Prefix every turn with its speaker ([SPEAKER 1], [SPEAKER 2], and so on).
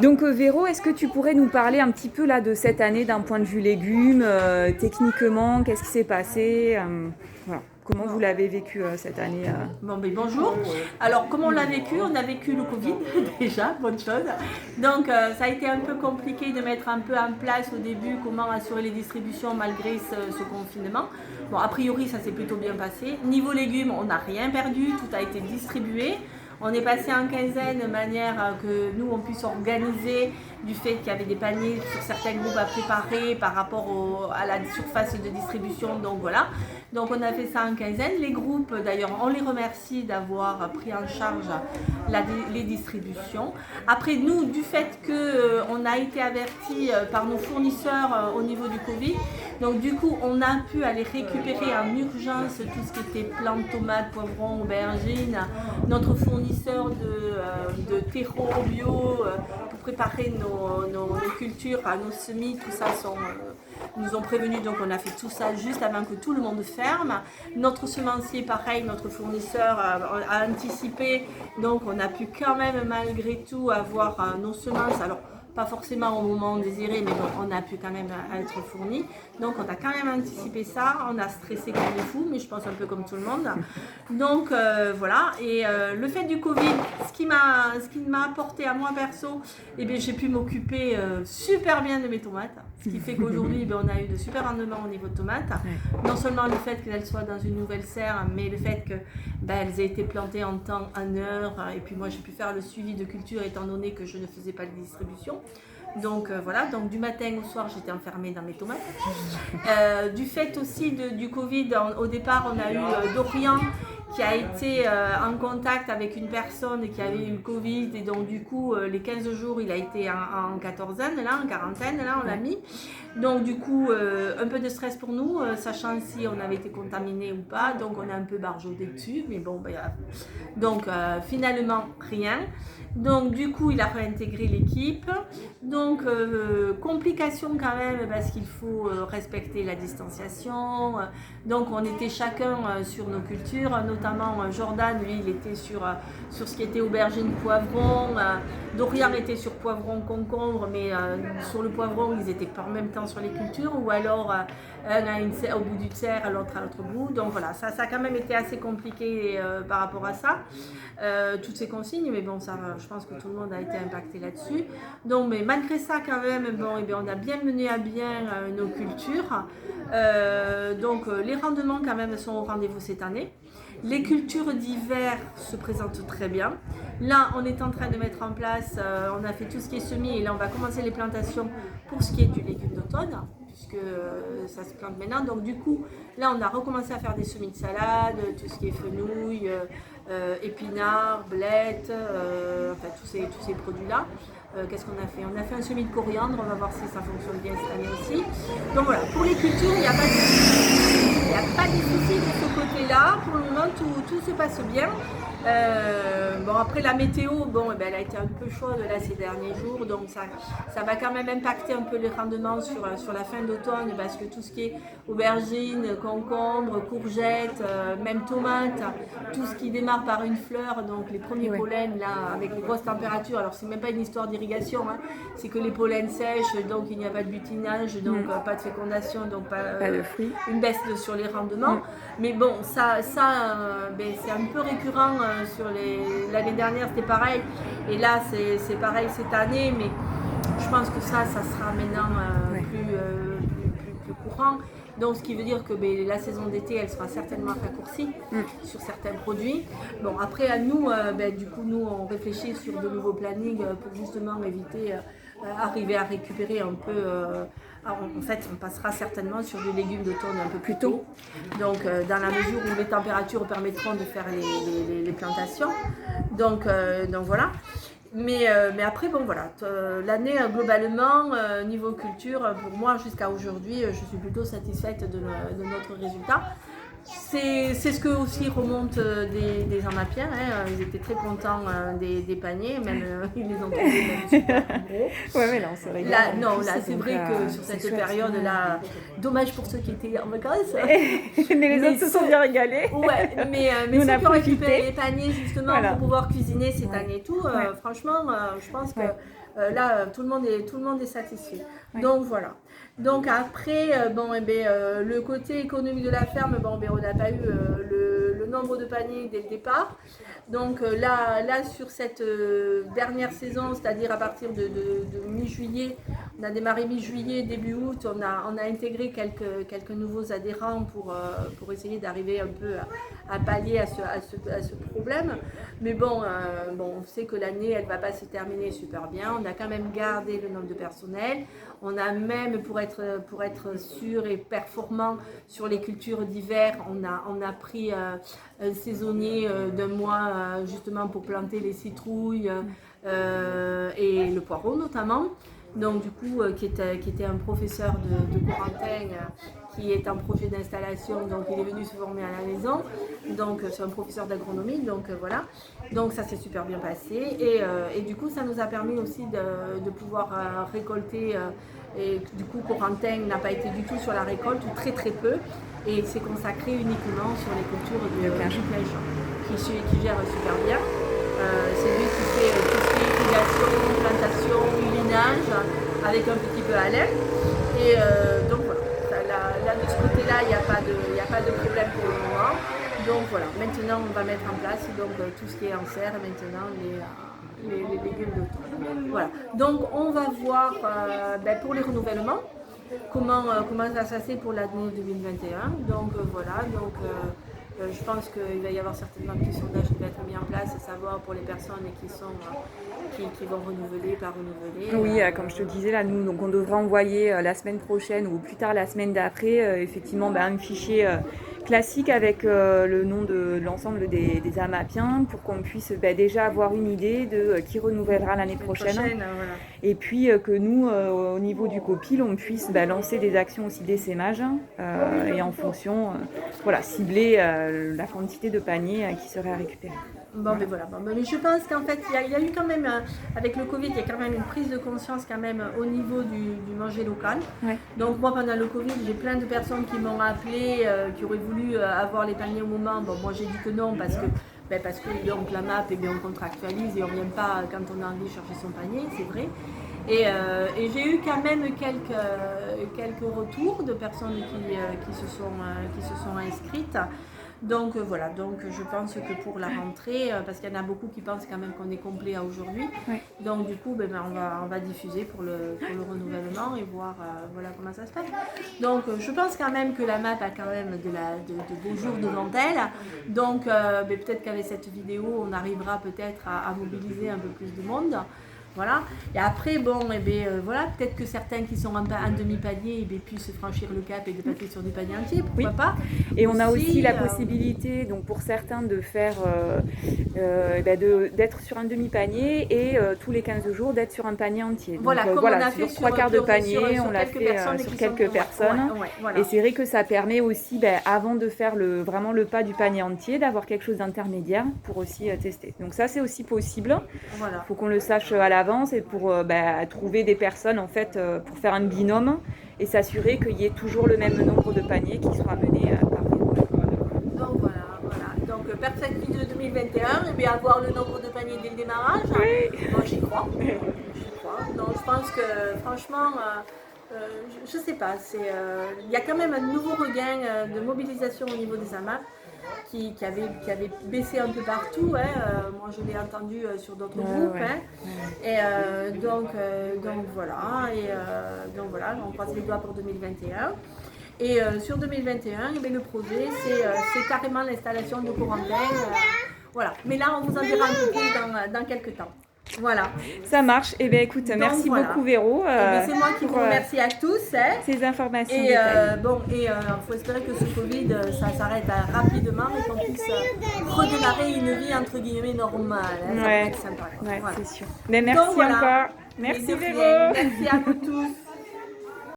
[SPEAKER 1] Donc Véro, est-ce que tu pourrais nous parler un petit peu là de cette année d'un point de vue légumes, techniquement, qu'est-ce qui s'est passé, voilà. Comment vous l'avez vécu cette année
[SPEAKER 2] Bon, ben bonjour. Alors, comment on l'a vécu? On a vécu le Covid déjà, bonne chose. Donc, ça a été un peu compliqué de mettre un peu en place au début comment assurer les distributions malgré ce confinement. Bon, a priori, ça s'est plutôt bien passé. Niveau légumes, on n'a rien perdu, tout a été distribué. On est passé en quinzaine de manière que nous, on puisse organiser du fait qu'il y avait des paniers sur certains groupes à préparer par rapport à la surface de distribution. Donc voilà. Donc on a fait ça en quinzaine. Les groupes, d'ailleurs, on les remercie d'avoir pris en charge les distributions. Après, nous, du fait qu'on a été avertis par nos fournisseurs au niveau du Covid, donc du coup, on a pu aller récupérer en urgence tout ce qui était plantes, tomates, poivrons, aubergines. Notre fournisseur de terreau bio pour préparer nos cultures, nos semis, tout ça nous ont prévenus, donc on a fait tout ça juste avant que tout le monde ferme. Notre semencier, pareil, notre fournisseur a anticipé, donc on a pu quand même malgré tout avoir nos semences. Alors, pas forcément au moment désiré, mais bon, on a pu quand même être fourni. Donc, on a quand même anticipé ça. On a stressé comme des fous, mais je pense un peu comme tout le monde. Donc, voilà. Et le fait du Covid, ce qui m'a apporté à moi perso, eh bien, j'ai pu m'occuper super bien de mes tomates. Ce qui fait qu'aujourd'hui, on a eu de super rendements au niveau de tomates. Non seulement le fait qu'elles soient dans une nouvelle serre, mais le fait qu'elles aient été plantées en temps, en heure. Et puis moi, j'ai pu faire le suivi de culture étant donné que je ne faisais pas de distribution. Donc voilà, donc du matin au soir, j'étais enfermée dans mes tomates. Du fait aussi du Covid, au départ, on a eu Dorian qui a été en contact avec une personne qui avait eu le Covid et donc du coup les 15 jours il a été en quatorzaine, là, en quarantaine, là on l'a mis. Donc du coup un peu de stress pour nous, sachant si on avait été contaminé ou pas, donc on a un peu barjoté dessus, mais bon, donc finalement rien. Donc du coup il a réintégré l'équipe. Donc complication quand même parce qu'il faut respecter la distanciation. Donc on était chacun sur nos cultures, notamment Jordan, lui il était sur ce qui était aubergine, poivron. Dorian était sur poivron, concombre, mais sur le poivron ils étaient pas en même temps sur les cultures, ou alors un à une serre, au bout d'une serre, l'autre à l'autre bout. Donc voilà, ça a quand même été assez compliqué par rapport à ça. Toutes ces consignes, mais bon, ça, je pense que tout le monde a été impacté là-dessus. Donc, mais malgré ça, quand même, bon, on a bien mené à bien nos cultures. Donc, les rendements, quand même, sont au rendez-vous cette année. Les cultures d'hiver se présentent très bien. Là, on est en train de mettre en place, on a fait tout ce qui est semis, et là, on va commencer les plantations pour ce qui est du légume d'automne, puisque ça se plante maintenant. Donc, du coup, là, on a recommencé à faire des semis de salade, tout ce qui est fenouil, épinards, blettes, enfin tous ces produits-là. Qu'est-ce qu'on a fait? On a fait un semis de coriandre, on va voir si ça fonctionne bien cette année aussi. Donc voilà, pour les cultures, il n'y a pas de souci de ce côté-là. Pour le moment, tout se passe bien. Bon, après la météo, bon, elle a été un peu chaude là ces derniers jours, donc ça va quand même impacter un peu les rendements sur la fin d'automne, parce que tout ce qui est aubergines, concombres, courgettes, même tomates, tout ce qui démarre par une fleur, donc les premiers pollens là, avec les grosses températures, alors c'est même pas une histoire d'irrigation, hein, c'est que les pollens sèchent, donc il n'y a pas de butinage, donc pas de fécondation, donc pas de fruits, une baisse sur les rendements. Mais bon, ça c'est un peu récurrent sur l'année dernière, c'était pareil, et là c'est pareil cette année, mais je pense que ça sera maintenant plus courant. Donc, ce qui veut dire que la saison d'été, elle sera certainement raccourcie sur certains produits. Bon, après, à nous, du coup, nous, on réfléchit sur de nouveaux plannings pour justement éviter, arriver à récupérer un peu. En fait, on passera certainement sur des légumes d'automne un peu plus tôt. Donc, dans la mesure où les températures permettront de faire les plantations. Donc voilà. Mais après, bon voilà, l'année globalement, niveau culture, pour moi jusqu'à aujourd'hui, je suis plutôt satisfaite de notre résultat. C'est ce que aussi remonte des Amapiens. Hein. Ils étaient très contents des paniers, même ils les ont trouvés même super gros.
[SPEAKER 1] Ouais, mais là, on se régale.
[SPEAKER 2] Là, non, là, c'est vrai que sur cette période-là, dommage pour ceux qui étaient en vacances.
[SPEAKER 1] Mais les autres se sont bien régalés.
[SPEAKER 2] Ouais, mais ceux qui ont récupéré les paniers justement pour pouvoir cuisiner cette année et tout, franchement, je pense que là, tout le monde est satisfait. Ouais. Donc voilà. Donc après, le côté économique de la ferme, on n'a pas eu le nombre de paniers dès le départ. Donc là sur cette dernière saison, c'est-à-dire à partir de mi-juillet, on a démarré mi-juillet, début août, on a intégré quelques nouveaux adhérents pour essayer d'arriver un peu à pallier à ce problème. Mais on sait que l'année, elle ne va pas se terminer super bien. On a quand même gardé le nombre de personnel. On a même, pour être sûr et performant sur les cultures d'hiver, on a pris un saisonnier d'un mois justement pour planter les citrouilles et le poireau notamment. Donc du coup, qui était un professeur de Corentin qui est en projet d'installation, donc il est venu se former à la maison. Donc c'est un professeur d'agronomie, donc voilà. Donc ça s'est super bien passé et du coup ça nous a permis aussi de pouvoir récolter. Et du coup, Corentin n'a pas été du tout sur la récolte, ou très très peu, et il s'est consacré uniquement sur les cultures du pêche, qui gère super bien. C'est lui qui fait tout ce qui est irrigation, plantation, ulinage, avec un petit peu à l'air. Et donc voilà, là de ce côté-là, il n'y a pas de problème pour le moment. Donc voilà, maintenant on va mettre en place tout ce qui est en serre, maintenant les légumes d'automne. Voilà. Donc on va voir pour les renouvellements comment ça se passe pour l'année 2021. Donc je pense qu'il va y avoir certainement un petit sondage qui va être mis en place, à savoir pour les personnes qui vont renouveler, pas renouveler.
[SPEAKER 1] Oui, comme je te disais, là, nous, donc on devra envoyer la semaine prochaine ou plus tard la semaine d'après, effectivement, un fichier classique avec le nom de l'ensemble des Amapiens pour qu'on puisse déjà avoir une idée de qui renouvellera l'année prochaine.
[SPEAKER 2] Voilà.
[SPEAKER 1] Et puis que nous, au niveau du COPIL, on puisse lancer des actions aussi d'essaimage et en fonction, cibler la quantité de paniers qui seraient récupérés.
[SPEAKER 2] Mais je pense qu'en fait, il y a eu quand même, avec le Covid, il y a quand même une prise de conscience quand même au niveau du manger local. Ouais. Donc moi, pendant le Covid, j'ai plein de personnes qui m'ont appelé, qui auraient voulu avoir les paniers au moment. Moi j'ai dit que non, parce que donc, la MAP, on contractualise et on ne vient pas quand on a envie de chercher son panier, c'est vrai. Et j'ai eu quand même quelques retours de personnes qui se sont inscrites. Donc voilà, je pense que pour la rentrée, parce qu'il y en a beaucoup qui pensent quand même qu'on est complet à aujourd'hui, donc du coup on va diffuser pour le renouvellement et voir comment ça se passe. Donc je pense quand même que la MAP a quand même de beaux jours devant elle, donc peut-être qu'avec cette vidéo on arrivera peut-être à mobiliser un peu plus de monde. Voilà. Et après, peut-être que certains qui sont en demi-panier puissent franchir le cap et de passer sur des paniers entiers, pourquoi pas.
[SPEAKER 1] Et on a aussi la possibilité, donc pour certains, de faire d'être sur un demi-panier et tous les 15 jours d'être sur un panier entier. Donc,
[SPEAKER 2] comme on a fait
[SPEAKER 1] sur 3 quarts de panier, on l'a fait sur quelques personnes. Voilà. Et c'est vrai que ça permet aussi, avant de faire vraiment le pas du panier entier, d'avoir quelque chose d'intermédiaire pour aussi tester. Donc ça, c'est aussi possible. Il faut qu'on le sache à l'avance et pour trouver des personnes en fait pour faire un binôme et s'assurer qu'il y ait toujours le même nombre de paniers qui soient amenés par jour.
[SPEAKER 2] Donc voilà. Donc perspective de 2021, avoir le nombre de paniers dès le démarrage. Oui. Moi j'y crois. Donc je pense que franchement, je sais pas, il y a quand même un nouveau regain de mobilisation au niveau des AMAP. Qui avait baissé un peu partout, moi je l'ai entendu sur d'autres groupes. Et donc voilà, on croise les doigts pour 2021. Et sur 2021, le projet c'est carrément l'installation de Corentin. Voilà. Mais là on vous en dira un peu plus dans quelques temps. Voilà.
[SPEAKER 1] Ça marche. Eh bien, écoute, merci beaucoup Véro.
[SPEAKER 2] C'est moi qui vous remercie à tous.
[SPEAKER 1] Ces informations.
[SPEAKER 2] Et il faut espérer que ce Covid, ça s'arrête rapidement et qu'on puisse redémarrer une vie entre guillemets normale. Ça peut être sympa.
[SPEAKER 1] C'est sûr. Mais merci encore. Merci Véro.
[SPEAKER 2] Merci à vous tous.